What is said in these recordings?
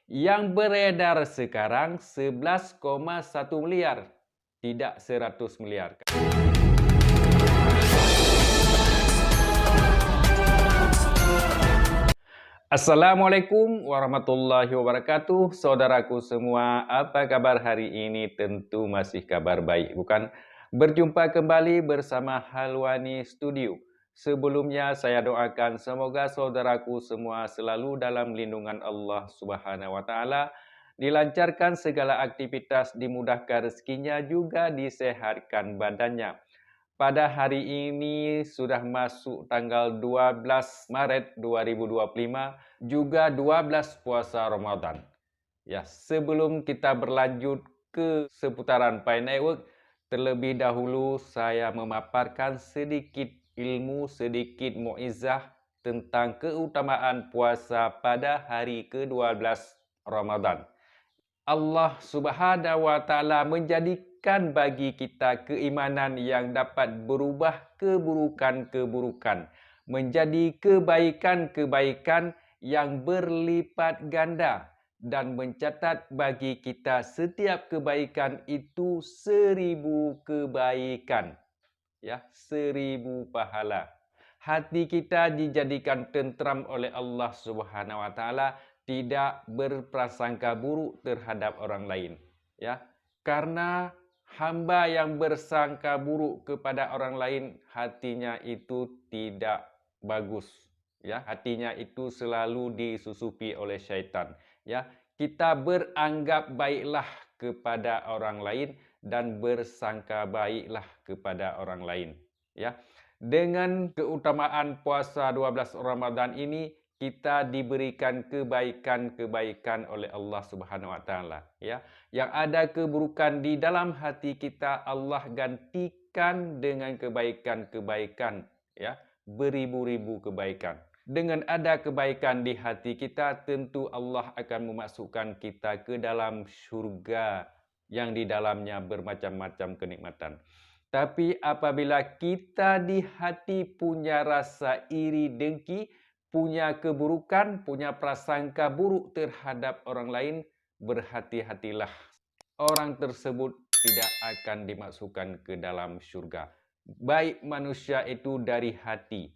Yang beredar sekarang 11,1 miliar, tidak 100 miliar. Assalamualaikum warahmatullahi wabarakatuh. Saudaraku semua, apa kabar hari ini? Tentu masih kabar baik, bukan? Berjumpa kembali bersama Halwani Studio. Sebelumnya saya doakan semoga saudaraku semua selalu dalam lindungan Allah Subhanahu wa taala, dilancarkan segala aktivitas, dimudahkan rezekinya, juga disehatkan badannya. Pada hari ini sudah masuk tanggal 12 Maret 2025, juga 12 puasa Ramadan. Ya, sebelum kita berlanjut ke seputaran Pi Network, terlebih dahulu saya memaparkan sedikit ilmu, sedikit muizah tentang keutamaan puasa pada hari ke-12 Ramadan. Allah Subhanahu wa taala menjadikan bagi kita keimanan yang dapat berubah keburukan-keburukan menjadi kebaikan-kebaikan yang berlipat ganda, dan mencatat bagi kita setiap kebaikan itu 1000 kebaikan. Ya, 1000 pahala. Hati kita dijadikan tentram oleh Allah Subhanahu wa taala, tidak berprasangka buruk terhadap orang lain, ya. Karena hamba yang bersangka buruk kepada orang lain, hatinya itu tidak bagus, ya. Hatinya itu selalu disusupi oleh syaitan, ya. Kita beranggap baiklah kepada orang lain dan bersangka baiklah kepada orang lain, ya. Dengan keutamaan puasa 12 Ramadan ini, kita diberikan kebaikan-kebaikan oleh Allah Subhanahu wa taala, ya. Yang ada keburukan di dalam hati kita, Allah gantikan dengan kebaikan-kebaikan, ya. Beribu-ribu kebaikan. Dengan ada kebaikan di hati kita, tentu Allah akan memasukkan kita ke dalam syurga yang di dalamnya bermacam-macam kenikmatan. Tapi apabila kita di hati punya rasa iri dengki, punya keburukan, punya prasangka buruk terhadap orang lain, berhati-hatilah. Orang tersebut tidak akan dimasukkan ke dalam syurga. Baik manusia itu dari hati.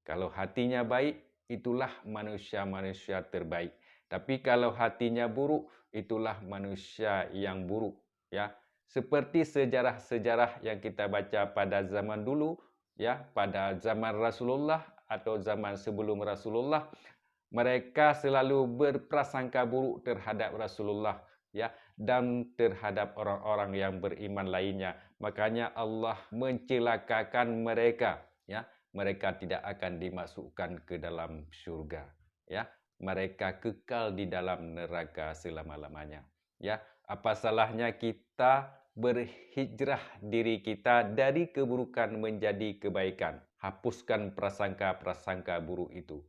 Kalau hatinya baik, itulah manusia-manusia terbaik. Tapi kalau hatinya buruk, itulah manusia yang buruk, ya. Seperti sejarah-sejarah yang kita baca pada zaman dulu, ya, pada zaman Rasulullah atau zaman sebelum Rasulullah, mereka selalu berprasangka buruk terhadap Rasulullah, ya, dan terhadap orang-orang yang beriman lainnya. Makanya Allah mencelakakan mereka, ya. Mereka tidak akan dimasukkan ke dalam syurga, ya. Mereka kekal di dalam neraka selama-lamanya, ya. Apa salahnya kita berhijrah diri kita dari keburukan menjadi kebaikan? Hapuskan prasangka-prasangka buruk itu.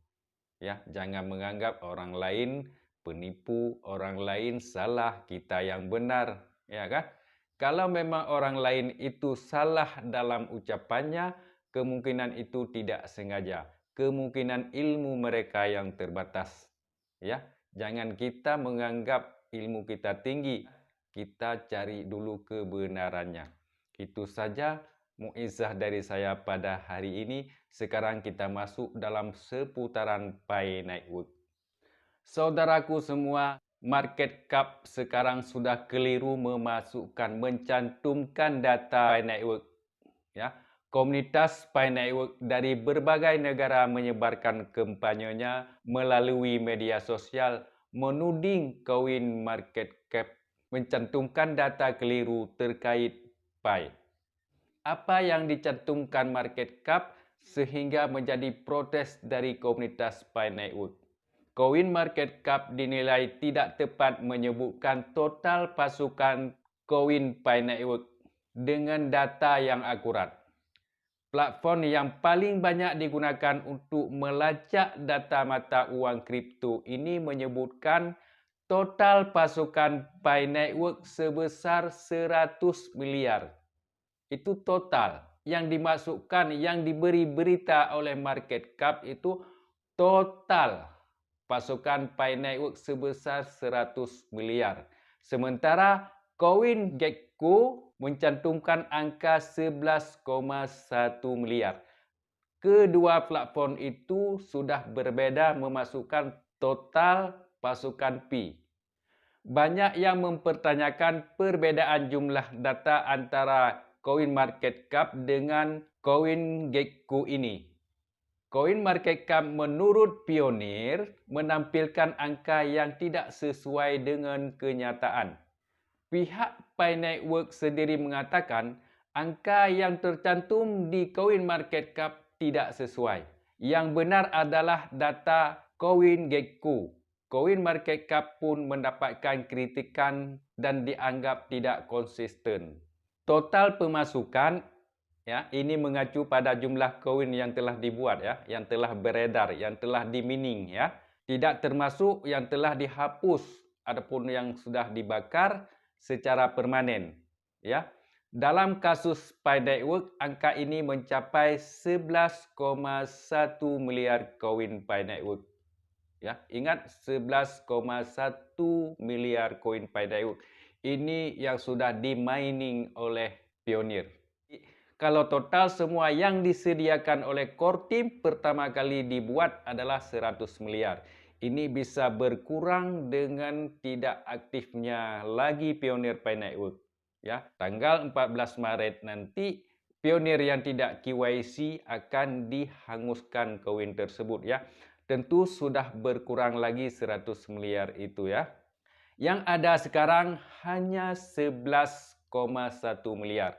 Ya, jangan menganggap orang lain penipu, orang lain salah, kita yang benar, ya kan? Kalau memang orang lain itu salah dalam ucapannya, kemungkinan itu tidak sengaja. Kemungkinan ilmu mereka yang terbatas, ya. Jangan kita menganggap ilmu kita tinggi, kita cari dulu kebenarannya. Itu saja muizah dari saya pada hari ini. Sekarang kita masuk dalam seputaran Pi Network. Saudaraku semua, market cap sekarang sudah keliru mencantumkan data Pi Network, ya. Komunitas Pi Network dari berbagai negara menyebarkan kampanyenya melalui media sosial, menuding Coin Market Cap mencantumkan data keliru terkait Pi. Apa yang dicantumkan market cap sehingga menjadi protes dari komunitas Pi Network? Coin Market Cap dinilai tidak tepat menyebutkan total pasukan koin Pi Network dengan data yang akurat. Platform yang paling banyak digunakan untuk melacak data mata uang kripto ini menyebutkan total pasukan Pi Network sebesar 100 miliar. Itu total. Yang dimasukkan, yang diberi berita oleh market cap itu total. pasokan Pi Network sebesar 100 miliar. Sementara CoinGecko mencantumkan angka 11,1 miliar. Kedua platform itu sudah berbeza memasukkan total pasukan Pi. Banyak yang mempertanyakan perbezaan jumlah data antara CoinMarketCap dengan CoinGecko ini. CoinMarketCap menurut Pioneer menampilkan angka yang tidak sesuai dengan kenyataan. Pihak Pi Network sendiri mengatakan angka yang tercantum di CoinMarketCap tidak sesuai. Yang benar adalah data CoinGecko. CoinMarketCap pun mendapatkan kritikan dan dianggap tidak konsisten. Total pemasukan ya, ini mengacu pada jumlah koin yang telah dibuat ya, yang telah beredar, yang telah dimining ya. Tidak termasuk yang telah dihapus ataupun yang sudah dibakar secara permanen ya. Dalam kasus Pi Network, angka ini mencapai 11,1 miliar koin Pi Network. Ya, ingat 11,1 miliar koin Pi Network. Ini yang sudah di-mining oleh Pioneer. Kalau total semua yang disediakan oleh core team pertama kali dibuat adalah 100 miliar. Ini bisa berkurang dengan tidak aktifnya lagi Pioneer Pi Network. Ya, tanggal 14 Maret nanti Pioneer yang tidak KYC akan dihanguskan koin tersebut ya. Tentu sudah berkurang lagi 100 miliar itu ya. Yang ada sekarang hanya 11,1 miliar.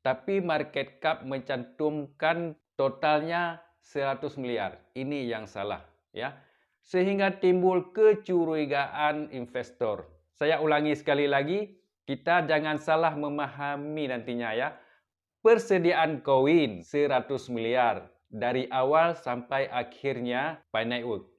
Tapi market cap mencantumkan totalnya 100 miliar. Ini yang salah ya. Sehingga timbul kecurigaan investor. Saya ulangi sekali lagi, kita jangan salah memahami nantinya ya. Persediaan koin 100 miliar dari awal sampai akhirnya Pi Network.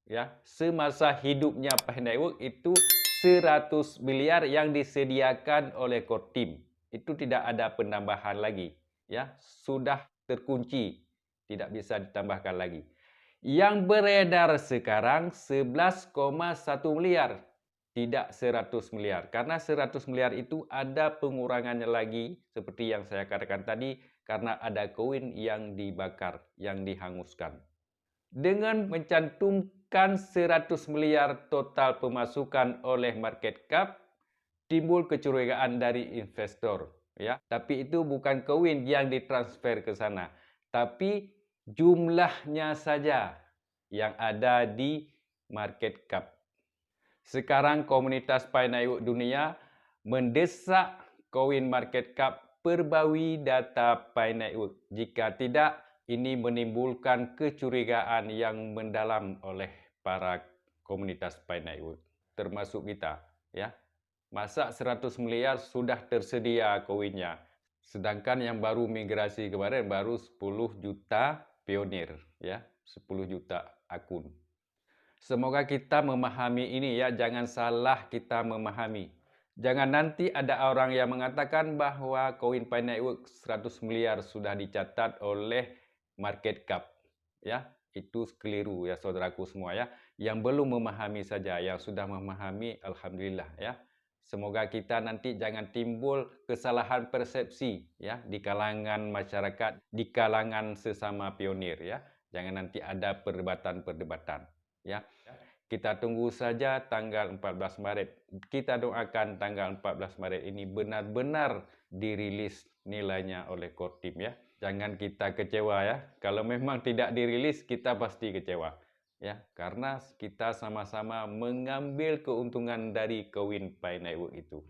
Ya, semasa hidupnya Pi Network itu 100 miliar yang disediakan oleh core team. Itu tidak ada penambahan lagi. Ya, sudah terkunci, tidak bisa ditambahkan lagi. Yang beredar sekarang 11,1 miliar, tidak 100 miliar. Karena 100 miliar itu ada pengurangannya lagi, seperti yang saya katakan tadi, karena ada koin yang dibakar, yang dihanguskan. Dengan mencantumkan 100 miliar total pemasukan oleh market cap, timbul kecurigaan dari investor. Ya, tapi itu bukan koin yang ditransfer ke sana, tapi jumlahnya saja yang ada di market cap. Sekarang komunitas Pi Network dunia mendesak CoinMarketCap perbaui data Pi Network. Jika tidak, ini menimbulkan kecurigaan yang mendalam oleh para komunitas Pi Network, termasuk kita. Ya, masa 100 miliar sudah tersedia koinnya, sedangkan yang baru migrasi kemarin baru 10 juta Pioneer, ya, 10 juta akun. Semoga kita memahami ini ya, jangan salah kita memahami. Jangan nanti ada orang yang mengatakan bahwa koin Pi Network 100 miliar sudah dicatat oleh market cap. Ya, itu keliru ya saudaraku semua ya. Yang belum memahami saja, yang sudah memahami alhamdulillah ya. Semoga kita nanti jangan timbul kesalahan persepsi ya di kalangan masyarakat, di kalangan sesama pionir ya. Jangan nanti ada perdebatan-perdebatan ya. Kita tunggu saja tanggal 14 Maret. Kita doakan tanggal 14 Maret ini benar-benar dirilis nilainya oleh core team ya. Jangan kita kecewa ya. Kalau memang tidak dirilis, kita pasti kecewa. Ya, karena kita sama-sama mengambil keuntungan dari koin Pi Network itu.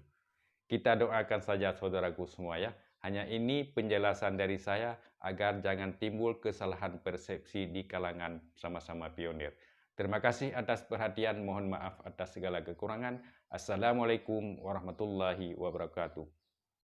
Kita doakan saja saudaraku semua ya. Hanya ini penjelasan dari saya agar jangan timbul kesalahan persepsi di kalangan sama-sama pionir. Terima kasih atas perhatian. Mohon maaf atas segala kekurangan. Assalamualaikum warahmatullahi wabarakatuh.